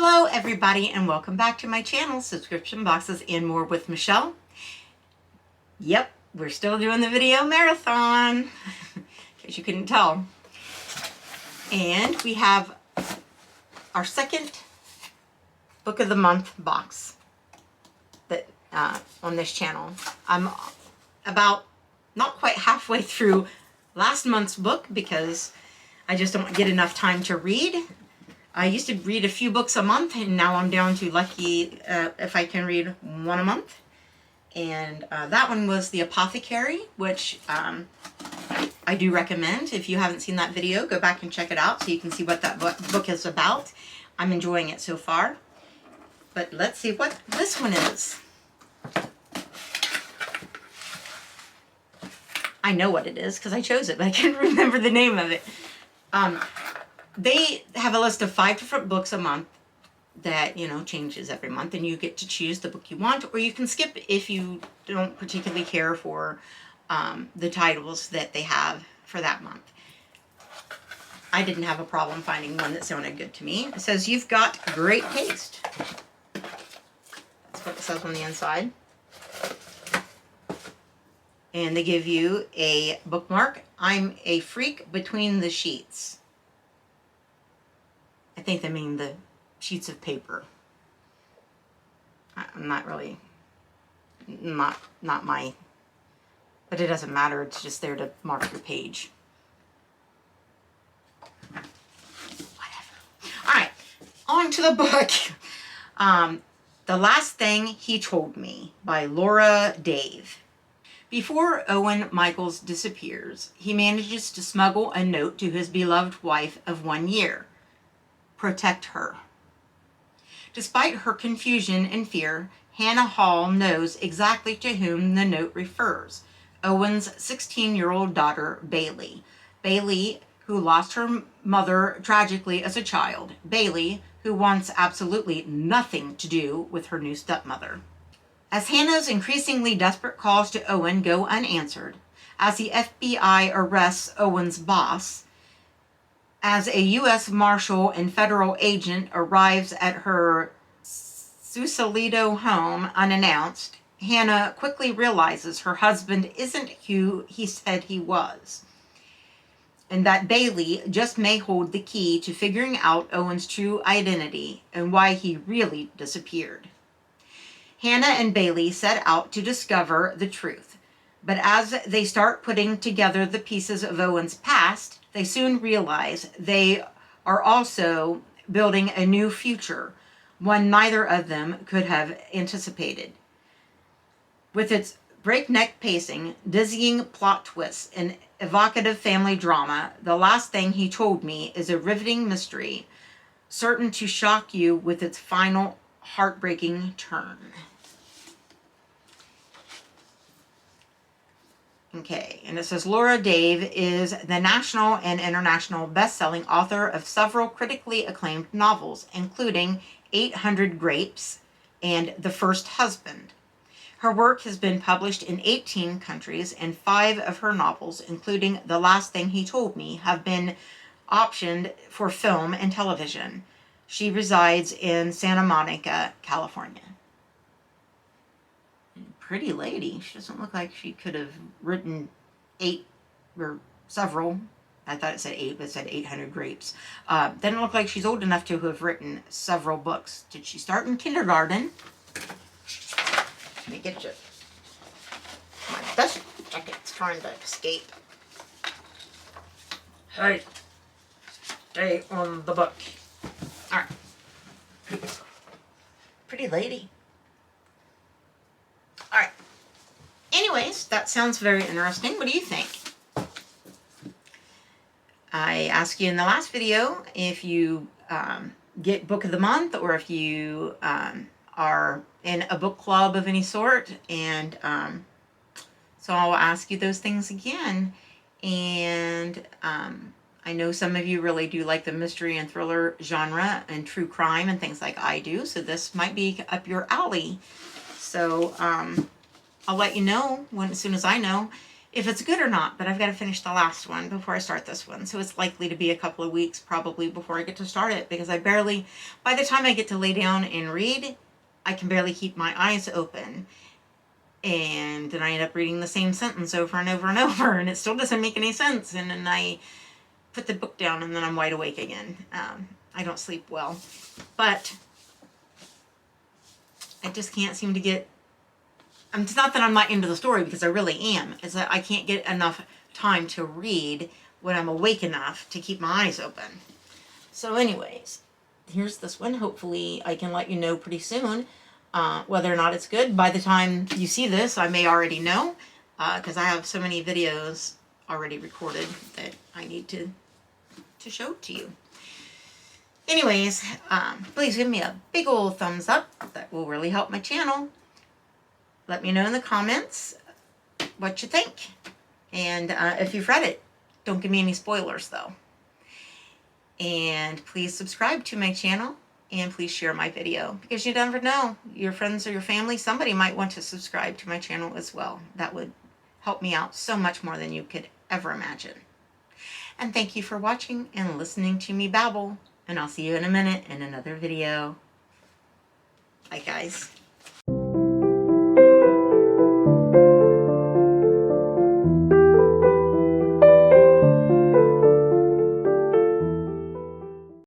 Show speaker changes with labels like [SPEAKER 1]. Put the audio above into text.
[SPEAKER 1] Hello everybody and welcome back to my channel, Subscription Boxes and More with Michelle. Yep, we're still doing the video marathon, in case you couldn't tell. And we have our second book of the month box that on this channel. I'm about not quite halfway through last month's book because I just don't get enough time to read. I used to read a few books a month, and now I'm down to lucky if I can read one a month. And that one was The Apothecary, which I do recommend. If you haven't seen that video, go back and check it out so you can see what that book is about. I'm enjoying it so far. But let's see what this one is. I know what it is because I chose it, but I can't remember the name of it. They have a list of 5 different books a month that, you know, changes every month, and you get to choose the book you want, or you can skip if you don't particularly care for the titles that they have for that month. I didn't have a problem finding one that sounded good to me. It says, "You've got great taste." That's what it says on the inside. And they give you a bookmark. "I'm a freak between the sheets." I think they mean the sheets of paper. I'm not really, not my, but it doesn't matter. It's just there to mark your page. Whatever. All right, on to the book. The Last Thing He Told Me by Laura Dave. Before Owen Michaels disappears, he manages to smuggle a note to his beloved wife of 1 year. Protect her. Despite her confusion and fear, Hannah Hall knows exactly to whom the note refers. Owen's 16-year-old daughter, Bailey. Bailey, who lost her mother tragically as a child. Bailey, who wants absolutely nothing to do with her new stepmother. As Hannah's increasingly desperate calls to Owen go unanswered, as the FBI arrests Owen's boss, as a U.S. Marshal and federal agent arrives at her Sausalito home unannounced, Hannah quickly realizes her husband isn't who he said he was, and that Bailey just may hold the key to figuring out Owen's true identity and why he really disappeared. Hannah and Bailey set out to discover the truth, but as they start putting together the pieces of Owen's past, they soon realize they are also building a new future, one neither of them could have anticipated. With its breakneck pacing, dizzying plot twists, and evocative family drama, The Last Thing He Told Me is a riveting mystery, certain to shock you with its final heartbreaking turn. Okay, and it says Laura Dave is the national and international best-selling author of several critically acclaimed novels, including 800 Grapes and The First Husband. Her work has been published in 18 countries, and 5 of her novels, including The Last Thing He Told Me, have been optioned for film and television. She resides in Santa Monica, California. Pretty lady. She doesn't look like she could have written 8 or several. I thought it said 8, but it said 800 Grapes. Doesn't look like she's old enough to have written several books. Did she start in kindergarten? Let me get you. My dust jacket's trying to escape. Hey, stay on the book. All right. Pretty lady. All right. Anyways, that sounds very interesting. What do you think? I asked you in the last video if you get book of the month or if you are in a book club of any sort. And so I'll ask you those things again. And I know some of you really do like the mystery and thriller genre and true crime and things like I do. So this might be up your alley. So I'll let you know as soon as I know. if it's good or not, but I've got to finish the last one before I start this one. So it's likely to be a couple of weeks probably before I get to start it, because by the time I get to lay down and read, I can barely keep my eyes open. And then I end up reading the same sentence over and over and over, and it still doesn't make any sense. And then I put the book down, and then I'm wide awake again. I don't sleep well. But I just can't seem to get... It's not that I'm not into the story, because I really am. It's that I can't get enough time to read when I'm awake enough to keep my eyes open. So anyways, here's this one. Hopefully I can let you know pretty soon whether or not it's good. By the time you see this, I may already know, because I have so many videos already recorded that I need to show to you. Anyways, please give me a big old thumbs up. That will really help my channel. Let me know in the comments what you think. And if you've read it, don't give me any spoilers though. And please subscribe to my channel, and please share my video, because you never know, your friends or your family, somebody might want to subscribe to my channel as well. That would help me out so much more than you could ever imagine. And thank you for watching and listening to me babble, and I'll see you in a minute in another video. Bye guys.